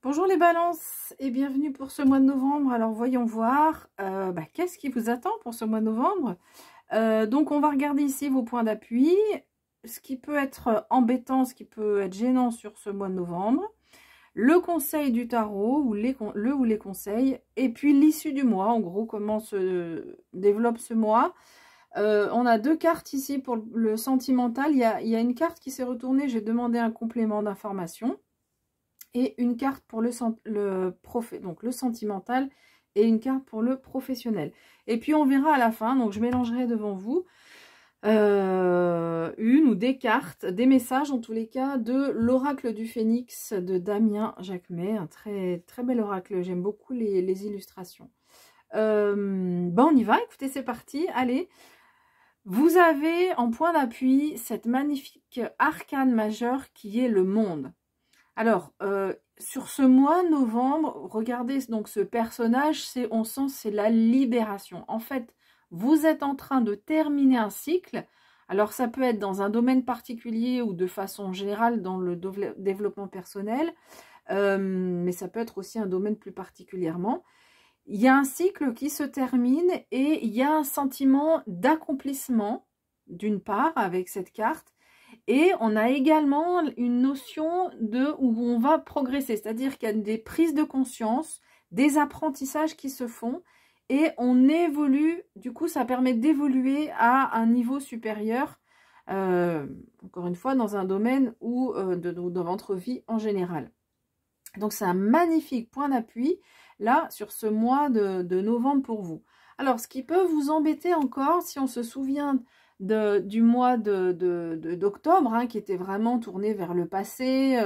Bonjour les balances et bienvenue pour ce mois de novembre. Alors voyons voir qu'est-ce qui vous attend pour ce mois de novembre. Donc on va regarder ici vos points d'appui, ce qui peut être embêtant, ce qui peut être gênant sur ce mois de novembre, le conseil du tarot ou les conseils, et puis l'issue du mois, en gros comment se développe ce mois. On a deux cartes ici pour le sentimental. Il y a une carte qui s'est retournée, j'ai demandé un complément d'information. Et une carte pour le sentimental et une carte pour le professionnel. Et puis on verra à la fin, donc je mélangerai devant vous une ou des cartes, des messages en tous les cas, de l'oracle du phénix de Damien Jacquemet, un très, très bel oracle, j'aime beaucoup les illustrations. On y va, écoutez, c'est parti, allez. Vous avez en point d'appui cette magnifique arcane majeure qui est le monde. Alors, sur ce mois de novembre, regardez donc ce personnage, on sent c'est la libération. En fait, vous êtes en train de terminer un cycle. Alors, ça peut être dans un domaine particulier ou de façon générale dans le développement personnel, mais ça peut être aussi un domaine plus particulièrement. Il y a un cycle qui se termine et il y a un sentiment d'accomplissement, d'une part, avec cette carte. Et on a également une notion où on va progresser, c'est-à-dire qu'il y a des prises de conscience, des apprentissages qui se font et on évolue, du coup ça permet d'évoluer à un niveau supérieur, encore une fois dans un domaine ou dans votre vie en général. Donc c'est un magnifique point d'appui là sur ce mois de novembre pour vous. Alors ce qui peut vous embêter encore, si on se souvient du mois d'octobre, hein, qui était vraiment tourné vers le passé,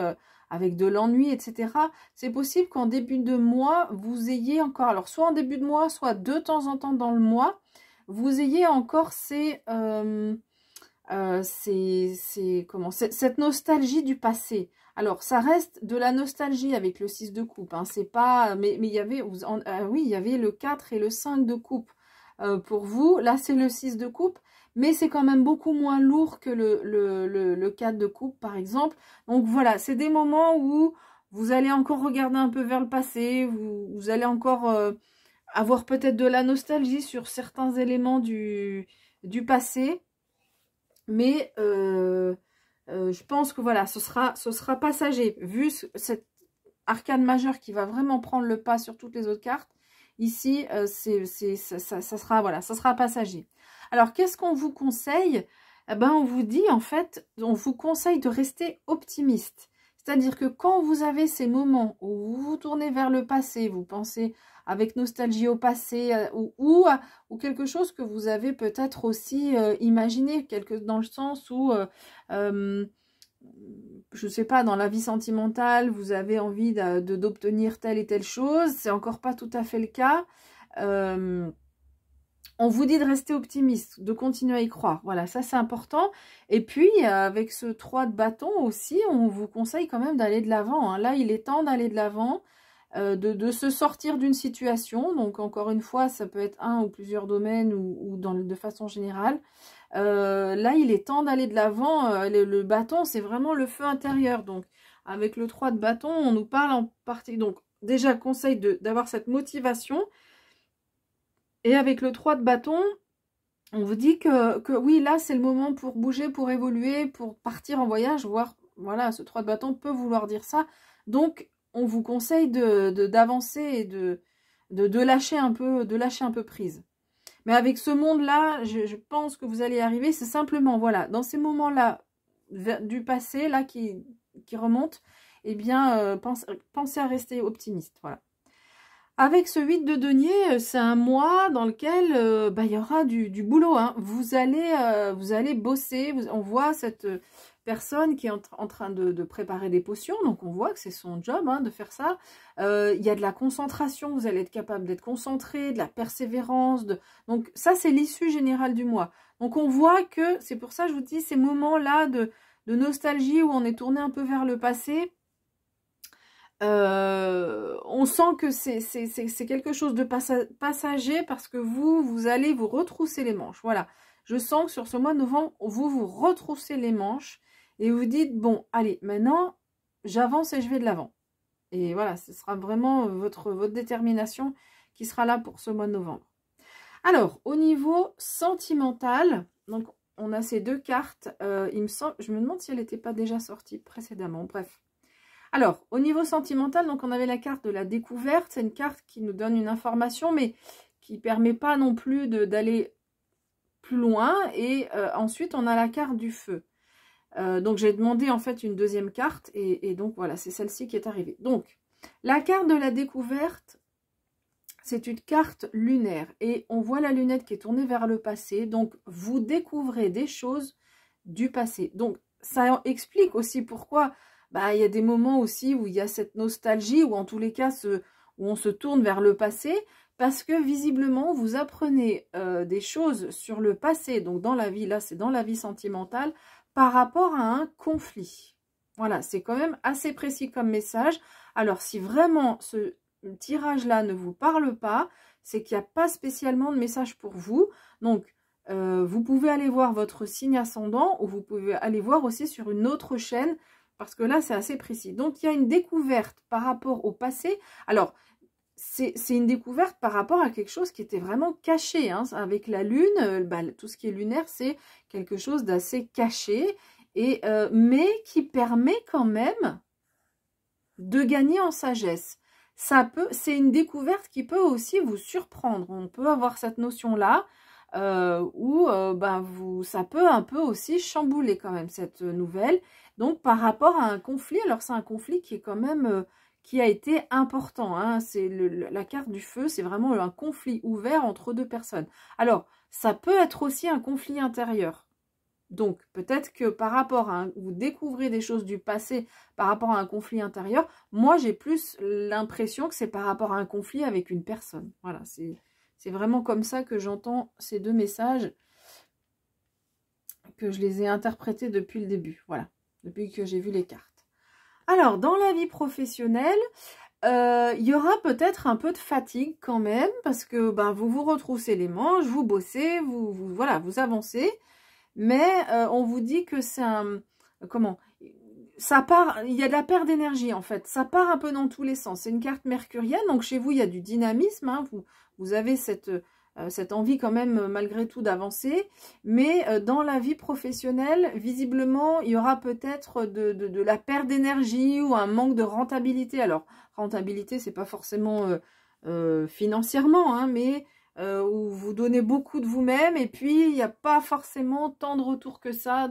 avec de l'ennui, etc. C'est possible qu'en début de mois, vous ayez encore, alors soit en début de mois, soit de temps en temps dans le mois, vous ayez encore cette nostalgie du passé. Alors, ça reste de la nostalgie avec le 6 de coupe, hein, c'est pas, mais il y avait, oui, il y avait le 4 et le 5 de coupe pour vous. Là, c'est le 6 de coupe. Mais c'est quand même beaucoup moins lourd que le 4 de coupe, par exemple. Donc voilà, c'est des moments où vous allez encore regarder un peu vers le passé, vous allez encore avoir peut-être de la nostalgie sur certains éléments du passé. Mais je pense que voilà, ce sera passager. Vu cette arcane majeure qui va vraiment prendre le pas sur toutes les autres cartes, ici, ça sera passager. Alors, qu'est-ce qu'on vous conseille? Eh ben, on vous dit, en fait, on vous conseille de rester optimiste. C'est-à-dire que quand vous avez ces moments où vous vous tournez vers le passé, vous pensez avec nostalgie au passé, ou quelque chose que vous avez peut-être aussi imaginé, dans le sens où, je ne sais pas, dans la vie sentimentale, vous avez envie d'obtenir telle et telle chose, c'est encore pas tout à fait le cas. On vous dit de rester optimiste, de continuer à y croire. Voilà, ça c'est important. Et puis, avec ce 3 de bâton aussi, on vous conseille quand même d'aller de l'avant, hein. Là, il est temps d'aller de l'avant, de se sortir d'une situation. Donc, encore une fois, ça peut être un ou plusieurs domaines ou de façon générale. Là, il est temps d'aller de l'avant. Le bâton, c'est vraiment le feu intérieur. Donc, avec le 3 de bâton, on nous parle en partie. Donc, déjà, conseil d'avoir cette motivation. Et avec le 3 de bâton, on vous dit que oui, là, c'est le moment pour bouger, pour évoluer, pour partir en voyage, voire, voilà, ce 3 de bâton peut vouloir dire ça. Donc, on vous conseille d'avancer et de lâcher un peu prise. Mais avec ce monde-là, je pense que vous allez y arriver. C'est simplement, voilà, dans ces moments-là du passé, là, qui remontent, eh bien, pensez à rester optimiste, voilà. Avec ce 8 de denier, c'est un mois dans lequel il y aura du boulot, hein. Vous allez bosser. On voit cette personne qui est en train de préparer des potions. Donc, on voit que c'est son job, hein, de faire ça. Il y a de la concentration. Vous allez être capable d'être concentré, de la persévérance. Donc, ça, c'est l'issue générale du mois. Donc, on voit que, c'est pour ça que je vous dis, ces moments-là de nostalgie où on est tourné un peu vers le passé, on sent que c'est quelque chose de passager parce que vous allez vous retrousser les manches. Voilà, je sens que sur ce mois de novembre, vous retroussez les manches et vous dites, bon, allez, maintenant, j'avance et je vais de l'avant. Et voilà, ce sera vraiment votre détermination qui sera là pour ce mois de novembre. Alors, au niveau sentimental, donc on a ces deux cartes. Il me semble, je me demande si elle n'était pas déjà sortie précédemment. Bref. Alors, au niveau sentimental, donc on avait la carte de la découverte. C'est une carte qui nous donne une information, mais qui ne permet pas non plus d'aller plus loin. Et ensuite, on a la carte du feu. Donc, j'ai demandé en fait une deuxième carte. Et donc, voilà, c'est celle-ci qui est arrivée. Donc, la carte de la découverte, c'est une carte lunaire. Et on voit la lunette qui est tournée vers le passé. Donc, vous découvrez des choses du passé. Donc, ça explique aussi pourquoi il y a des moments aussi où il y a cette nostalgie, ou en tous les cas, où on se tourne vers le passé, parce que visiblement, vous apprenez des choses sur le passé, donc dans la vie, là, c'est dans la vie sentimentale, par rapport à un conflit. Voilà, c'est quand même assez précis comme message. Alors, si vraiment ce tirage-là ne vous parle pas, c'est qu'il n'y a pas spécialement de message pour vous. Donc, vous pouvez aller voir votre signe ascendant, ou vous pouvez aller voir aussi sur une autre chaîne, parce que là, c'est assez précis. Donc, il y a une découverte par rapport au passé. Alors, c'est une découverte par rapport à quelque chose qui était vraiment caché. Hein. Avec la lune, tout ce qui est lunaire, c'est quelque chose d'assez caché, mais qui permet quand même de gagner en sagesse. C'est une découverte qui peut aussi vous surprendre. On peut avoir cette notion-là, où ça peut un peu aussi chambouler quand même cette nouvelle. Donc par rapport à un conflit, alors c'est un conflit qui est quand même qui a été important. Hein. C'est la carte du feu, c'est vraiment un conflit ouvert entre deux personnes. Alors ça peut être aussi un conflit intérieur. Donc peut-être que par rapport à vous découvrez des choses du passé par rapport à un conflit intérieur. Moi j'ai plus l'impression que c'est par rapport à un conflit avec une personne. Voilà, c'est vraiment comme ça que j'entends ces deux messages, que je les ai interprétés depuis le début. Voilà, depuis que j'ai vu les cartes. Alors, dans la vie professionnelle, il y aura peut-être un peu de fatigue quand même, parce que vous vous retroussez les manches, vous bossez, voilà, vous avancez. Mais on vous dit que c'est un... Comment ça part, il y a de la perte d'énergie en fait. Ça part un peu dans tous les sens. C'est une carte mercurienne, donc chez vous, il y a du dynamisme. Hein, vous avez cette envie quand même, malgré tout, d'avancer. Mais dans la vie professionnelle, visiblement, il y aura peut-être de la perte d'énergie ou un manque de rentabilité. Alors, rentabilité, c'est pas forcément financièrement, hein, mais... où vous donnez beaucoup de vous-même et puis il n'y a pas forcément tant de retour que ça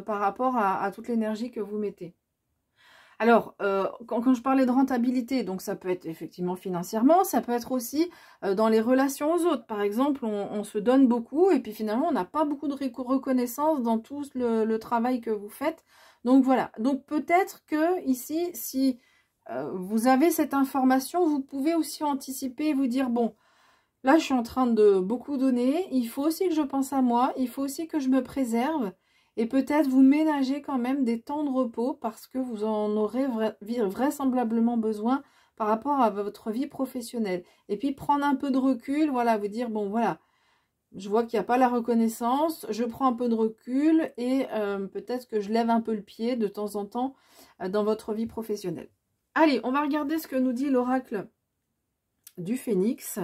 par rapport à toute l'énergie que vous mettez. Alors, quand je parlais de rentabilité, donc ça peut être effectivement financièrement, ça peut être aussi dans les relations aux autres. Par exemple, on se donne beaucoup et puis finalement, on n'a pas beaucoup de reconnaissance dans tout le travail que vous faites. Donc voilà, donc peut-être que ici, si vous avez cette information, vous pouvez aussi anticiper et vous dire, bon, là, je suis en train de beaucoup donner. Il faut aussi que je pense à moi. Il faut aussi que je me préserve. Et peut-être vous ménager quand même des temps de repos parce que vous en aurez vraisemblablement besoin par rapport à votre vie professionnelle. Et puis prendre un peu de recul, voilà, vous dire, bon, voilà, je vois qu'il n'y a pas la reconnaissance. Je prends un peu de recul et peut-être que je lève un peu le pied de temps en temps dans votre vie professionnelle. Allez, on va regarder ce que nous dit l'oracle du Phénix.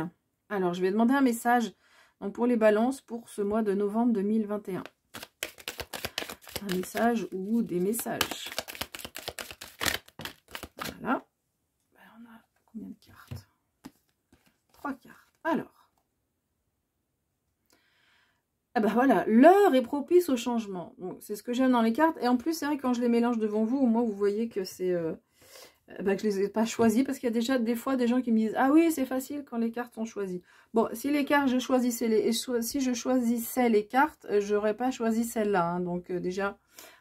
Alors, je vais demander un message donc pour les balances pour ce mois de novembre 2021. Un message ou des messages. Voilà. On a combien de cartes? 3 cartes. Alors. Ah bah voilà, l'heure est propice au changement. C'est ce que j'aime dans les cartes. Et en plus, c'est vrai que quand je les mélange devant vous, au moins vous voyez que c'est... que je les ai pas choisis parce qu'il y a déjà des fois des gens qui me disent ah oui c'est facile quand les cartes sont choisies. Bon, si les cartes si je choisissais les cartes, j'aurais pas choisi celle-là, hein, donc déjà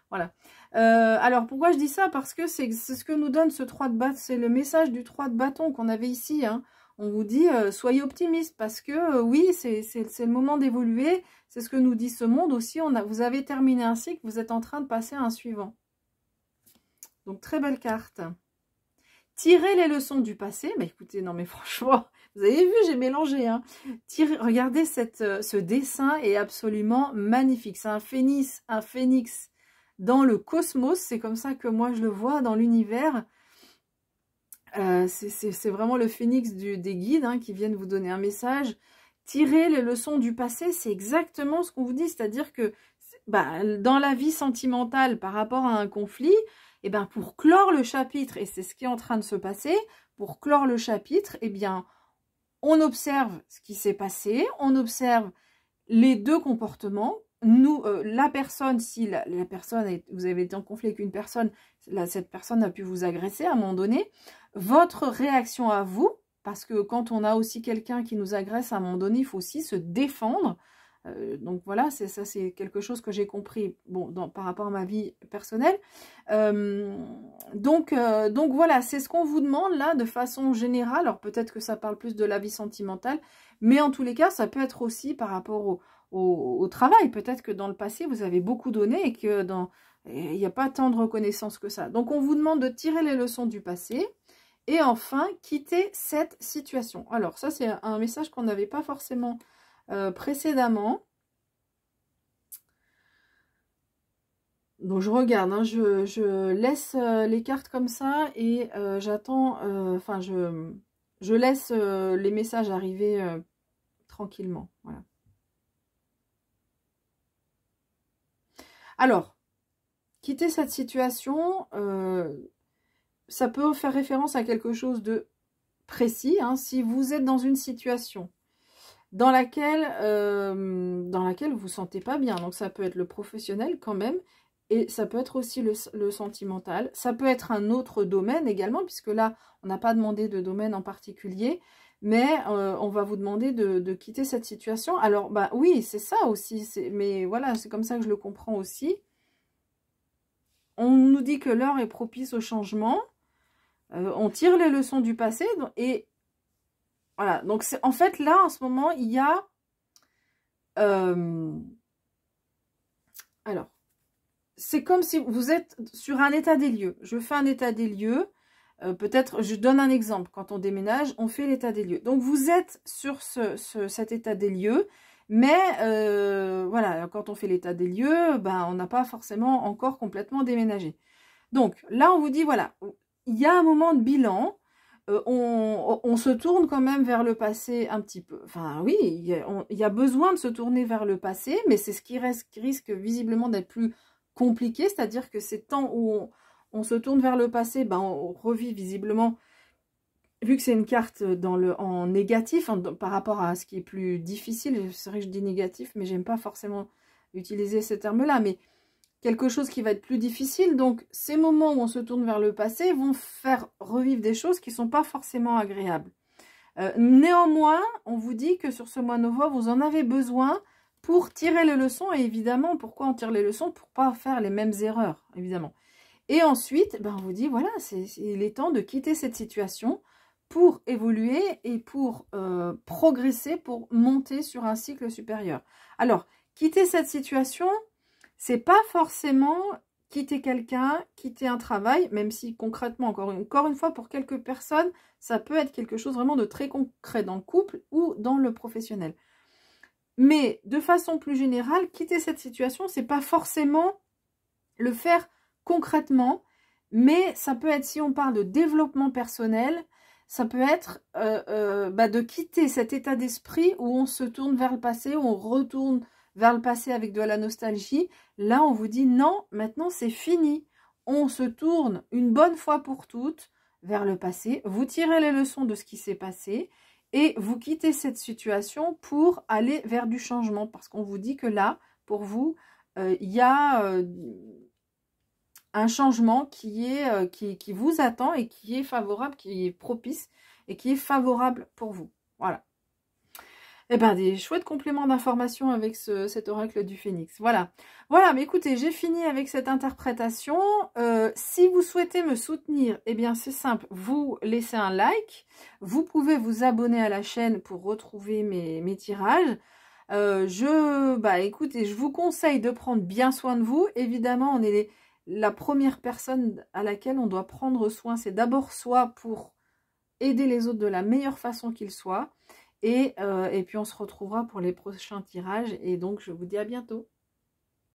voilà. Alors pourquoi je dis ça? Parce que c'est ce que nous donne ce 3 de bâton, c'est le message du 3 de bâton qu'on avait ici, hein. On vous dit soyez optimiste parce que oui c'est le moment d'évoluer, c'est ce que nous dit ce monde aussi. Vous avez terminé un cycle, vous êtes en train de passer à un suivant. Donc très belle carte. Tirez les leçons du passé. Mais écoutez, non mais franchement, vous avez vu, j'ai mélangé. Hein. Regardez ce dessin est absolument magnifique. C'est un phénix dans le cosmos. C'est comme ça que moi je le vois dans l'univers. C'est vraiment le phénix des guides hein, qui viennent vous donner un message. Tirer les leçons du passé, c'est exactement ce qu'on vous dit. C'est-à-dire que dans la vie sentimentale par rapport à un conflit, et ben, pour clore le chapitre, et c'est ce qui est en train de se passer, pour clore le chapitre, eh bien, on observe ce qui s'est passé, on observe les deux comportements. Nous, la personne, si la personne, vous avez été en conflit avec une personne, cette personne a pu vous agresser à un moment donné, votre réaction à vous, parce que quand on a aussi quelqu'un qui nous agresse à un moment donné, il faut aussi se défendre. Donc voilà, ça c'est quelque chose que j'ai compris par rapport à ma vie personnelle. Donc voilà, c'est ce qu'on vous demande là de façon générale. Alors peut-être que ça parle plus de la vie sentimentale, mais en tous les cas, ça peut être aussi par rapport au travail. Peut-être que dans le passé, vous avez beaucoup donné et que il n'y a pas tant de reconnaissance que ça. Donc on vous demande de tirer les leçons du passé et enfin quitter cette situation. Alors ça, c'est un message qu'on n'avait pas forcément précédemment. Donc je regarde, hein, je laisse les cartes comme ça et j'attends, enfin je laisse les messages arriver tranquillement. Voilà. Alors, quitter cette situation, ça peut faire référence à quelque chose de précis. Hein, si vous êtes dans une situation dans laquelle vous vous sentez pas bien. Donc ça peut être le professionnel quand même, et ça peut être aussi le sentimental. Ça peut être un autre domaine également, puisque là, on n'a pas demandé de domaine en particulier, mais on va vous demander de quitter cette situation. Alors, bah oui, c'est ça aussi, mais voilà, c'est comme ça que je le comprends aussi. On nous dit que l'heure est propice au changement, on tire les leçons du passé, et voilà, donc en fait là en ce moment il y a alors c'est comme si vous êtes sur un état des lieux. Je fais un état des lieux, peut-être je donne un exemple. Quand on déménage, on fait l'état des lieux. Donc vous êtes sur cet état des lieux, mais voilà, quand on fait l'état des lieux, ben, on n'a pas forcément encore complètement déménagé. Donc là on vous dit voilà, il y a un moment de bilan. On se tourne quand même vers le passé un petit peu. Enfin oui, il y a besoin de se tourner vers le passé, mais c'est ce qui risque visiblement d'être plus compliqué, c'est-à-dire que ces temps où on se tourne vers le passé, ben, on revit visiblement, vu que c'est une carte en négatif, hein, par rapport à ce qui est plus difficile. C'est vrai que je dis négatif, mais j'aime pas forcément utiliser ce terme-là, mais quelque chose qui va être plus difficile. Donc, ces moments où on se tourne vers le passé vont faire revivre des choses qui ne sont pas forcément agréables. Néanmoins, on vous dit que sur ce mois de novembre, vous en avez besoin pour tirer les leçons. Et évidemment, pourquoi on tire les leçons? Pour ne pas faire les mêmes erreurs, évidemment. Et ensuite, ben, on vous dit, voilà, il est temps de quitter cette situation pour évoluer et pour progresser, pour monter sur un cycle supérieur. Alors, quitter cette situation, c'est pas forcément quitter quelqu'un, quitter un travail, même si concrètement, encore une fois, pour quelques personnes, ça peut être quelque chose vraiment de très concret dans le couple ou dans le professionnel. Mais de façon plus générale, quitter cette situation, c'est pas forcément le faire concrètement, mais ça peut être, si on parle de développement personnel, ça peut être de quitter cet état d'esprit où on se tourne vers le passé, où on retourne vers le passé avec de la nostalgie. Là, on vous dit non, maintenant c'est fini. On se tourne une bonne fois pour toutes vers le passé. Vous tirez les leçons de ce qui s'est passé et vous quittez cette situation pour aller vers du changement. Parce qu'on vous dit que là, pour vous, il y a un changement qui vous attend et qui est favorable, qui est propice et qui est favorable pour vous. Voilà. Eh bien, des chouettes compléments d'informations avec cet oracle du phénix. Voilà. Voilà, mais écoutez, j'ai fini avec cette interprétation. Si vous souhaitez me soutenir, eh bien, c'est simple. Vous laissez un like. Vous pouvez vous abonner à la chaîne pour retrouver mes tirages. Écoutez, je vous conseille de prendre bien soin de vous. Évidemment, on est la première personne à laquelle on doit prendre soin. C'est d'abord soi pour aider les autres de la meilleure façon qu'ils soient. Et puis on se retrouvera pour les prochains tirages. Et donc je vous dis à bientôt.